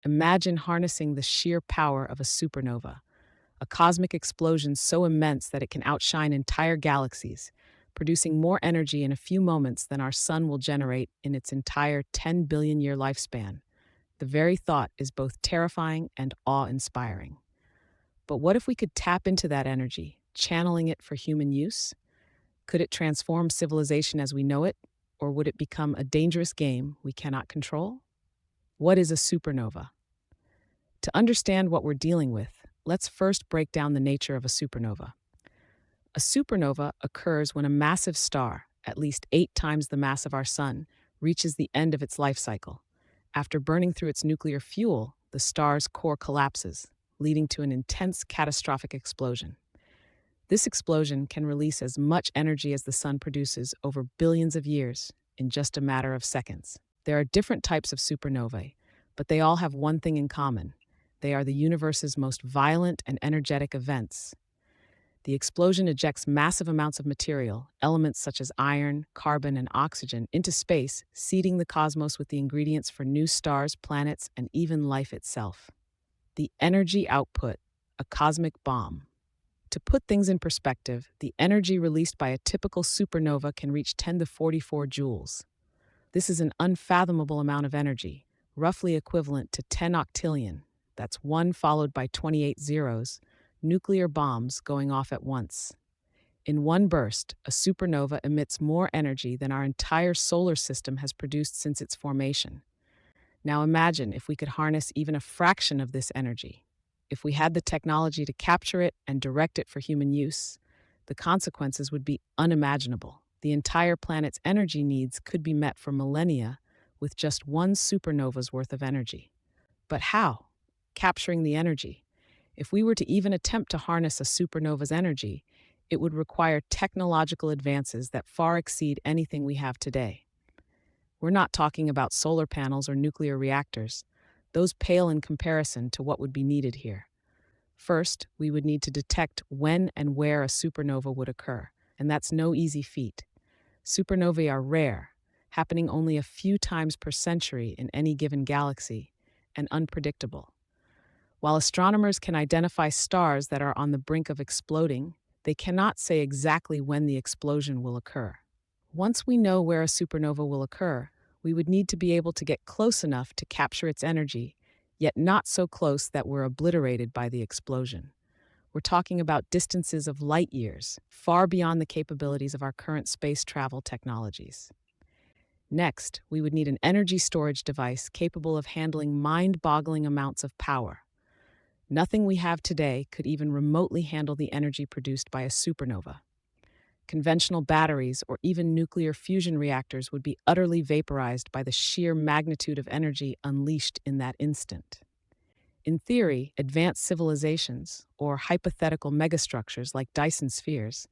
Imagine harnessing the sheer power of a supernova, a cosmic explosion so immense that it can outshine entire galaxies, producing more energy in a few moments than our sun will generate in its entire 10 billion year lifespan. The very thought is both terrifying and awe inspiring. But what if we could tap into that energy, channeling it for human use? Could it transform civilization as we know it, or would it become a dangerous game we cannot control? What is a supernova? To understand what we're dealing with, let's first break down the nature of a supernova. A supernova occurs when a massive star, at least 8 times the mass of our sun, reaches the end of its life cycle. After burning through its nuclear fuel, the star's core collapses, leading to an intense catastrophic explosion. This explosion can release as much energy as the sun produces over billions of years in just a matter of seconds. There are different types of supernovae, but they all have one thing in common. They are the universe's most violent and energetic events. The explosion ejects massive amounts of material, elements such as iron, carbon, and oxygen, into space, seeding the cosmos with the ingredients for new stars, planets, and even life itself. The energy output, a cosmic bomb. To put things in perspective, the energy released by a typical supernova can reach 10 to 44 joules. This is an unfathomable amount of energy, roughly equivalent to 10 octillion. That's 1 followed by 28 zeros, nuclear bombs going off at once. In one burst, a supernova emits more energy than our entire solar system has produced since its formation. Now imagine if we could harness even a fraction of this energy. If we had the technology to capture it and direct it for human use, the consequences would be unimaginable. The entire planet's energy needs could be met for millennia with just one supernova's worth of energy. But how? Capturing the energy. If we were to even attempt to harness a supernova's energy, it would require technological advances that far exceed anything we have today. We're not talking about solar panels or nuclear reactors. Those pale in comparison to what would be needed here. First, we would need to detect when and where a supernova would occur, and that's no easy feat. Supernovae are rare, happening only a few times per century in any given galaxy, and unpredictable. While astronomers can identify stars that are on the brink of exploding, they cannot say exactly when the explosion will occur. Once we know where a supernova will occur, we would need to be able to get close enough to capture its energy, yet not so close that we're obliterated by the explosion. We're talking about distances of light years, far beyond the capabilities of our current space travel technologies. Next, we would need an energy storage device capable of handling mind-boggling amounts of power. Nothing we have today could even remotely handle the energy produced by a supernova. Conventional batteries or even nuclear fusion reactors would be utterly vaporized by the sheer magnitude of energy unleashed in that instant. In theory, advanced civilizations, or hypothetical megastructures like Dyson spheres,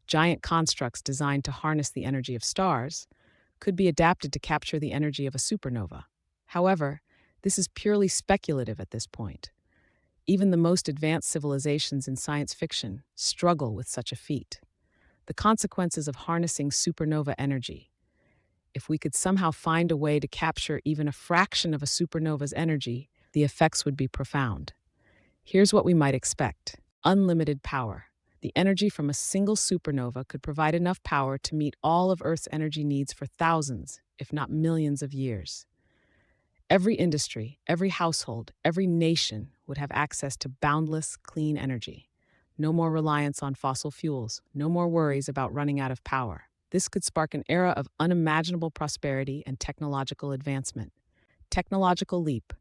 giant constructs designed to harness the energy of stars, could be adapted to capture the energy of a supernova. However, this is purely speculative at this point. Even the most advanced civilizations in science fiction struggle with such a feat. The consequences of harnessing supernova energy. If we could somehow find a way to capture even a fraction of a supernova's energy, the effects would be profound. Here's what we might expect: unlimited power. The energy from a single supernova could provide enough power to meet all of Earth's energy needs for thousands, if not millions of years. Every industry, every household, every nation would have access to boundless, clean energy. No more reliance on fossil fuels, no more worries about running out of power. This could spark an era of unimaginable prosperity and technological advancement. Technological leap.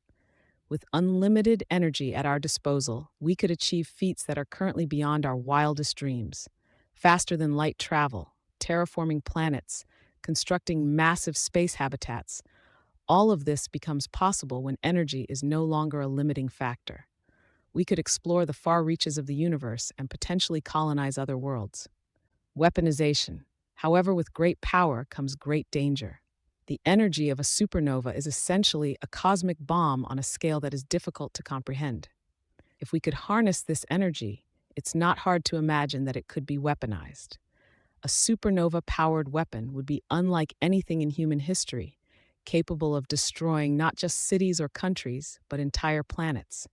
With unlimited energy at our disposal, we could achieve feats that are currently beyond our wildest dreams. Faster than light travel, terraforming planets, constructing massive space habitats. All of this becomes possible when energy is no longer a limiting factor. We could explore the far reaches of the universe and potentially colonize other worlds. Weaponization. However, with great power comes great danger. The energy of a supernova is essentially a cosmic bomb on a scale that is difficult to comprehend. If we could harness this energy, it's not hard to imagine that it could be weaponized. A supernova-powered weapon would be unlike anything in human history, capable of destroying not just cities or countries, but entire planets.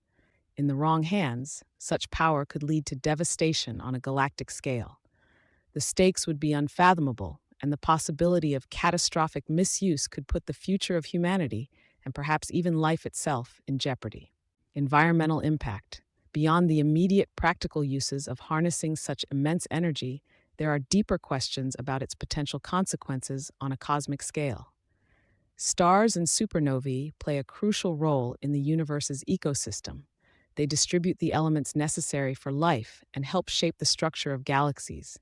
In the wrong hands, such power could lead to devastation on a galactic scale. The stakes would be unfathomable, and the possibility of catastrophic misuse could put the future of humanity, and perhaps even life itself, in jeopardy. Environmental impact. Beyond the immediate practical uses of harnessing such immense energy, there are deeper questions about its potential consequences on a cosmic scale. Stars and supernovae play a crucial role in the universe's ecosystem. They distribute the elements necessary for life and help shape the structure of galaxies.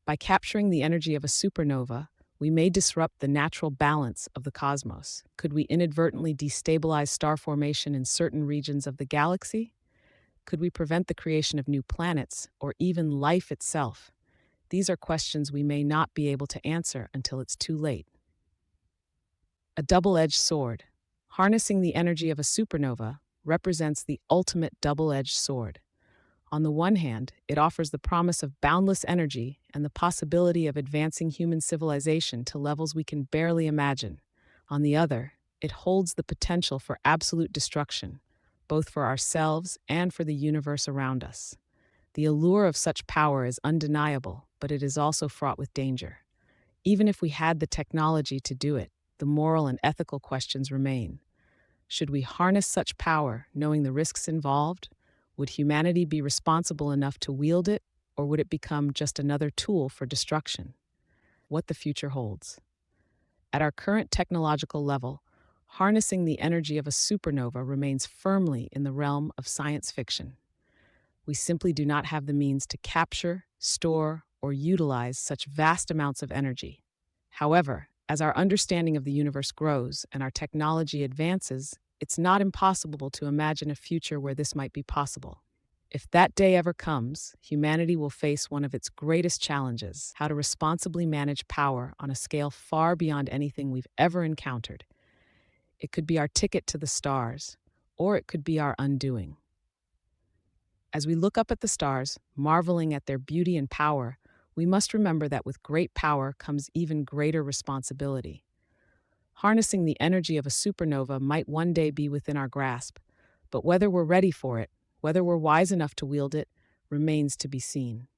By capturing the energy of a supernova, we may disrupt the natural balance of the cosmos. Could we inadvertently destabilize star formation in certain regions of the galaxy? Could we prevent the creation of new planets or even life itself? These are questions we may not be able to answer until it's too late. A double-edged sword. Harnessing the energy of a supernova represents the ultimate double-edged sword. On the one hand, it offers the promise of boundless energy and the possibility of advancing human civilization to levels we can barely imagine. On the other, it holds the potential for absolute destruction, both for ourselves and for the universe around us. The allure of such power is undeniable, but it is also fraught with danger. Even if we had the technology to do it, the moral and ethical questions remain. Should we harness such power, knowing the risks involved? Would humanity be responsible enough to wield it, or would it become just another tool for destruction? What the future holds. At our current technological level, harnessing the energy of a supernova remains firmly in the realm of science fiction. We simply do not have the means to capture, store, or utilize such vast amounts of energy. However, as our understanding of the universe grows and our technology advances, it's not impossible to imagine a future where this might be possible. If that day ever comes, humanity will face one of its greatest challenges: how to responsibly manage power on a scale far beyond anything we've ever encountered. It could be our ticket to the stars, or it could be our undoing. As we look up at the stars, marveling at their beauty and power, we must remember that with great power comes even greater responsibility. Harnessing the energy of a supernova might one day be within our grasp, but whether we're ready for it, whether we're wise enough to wield it, remains to be seen.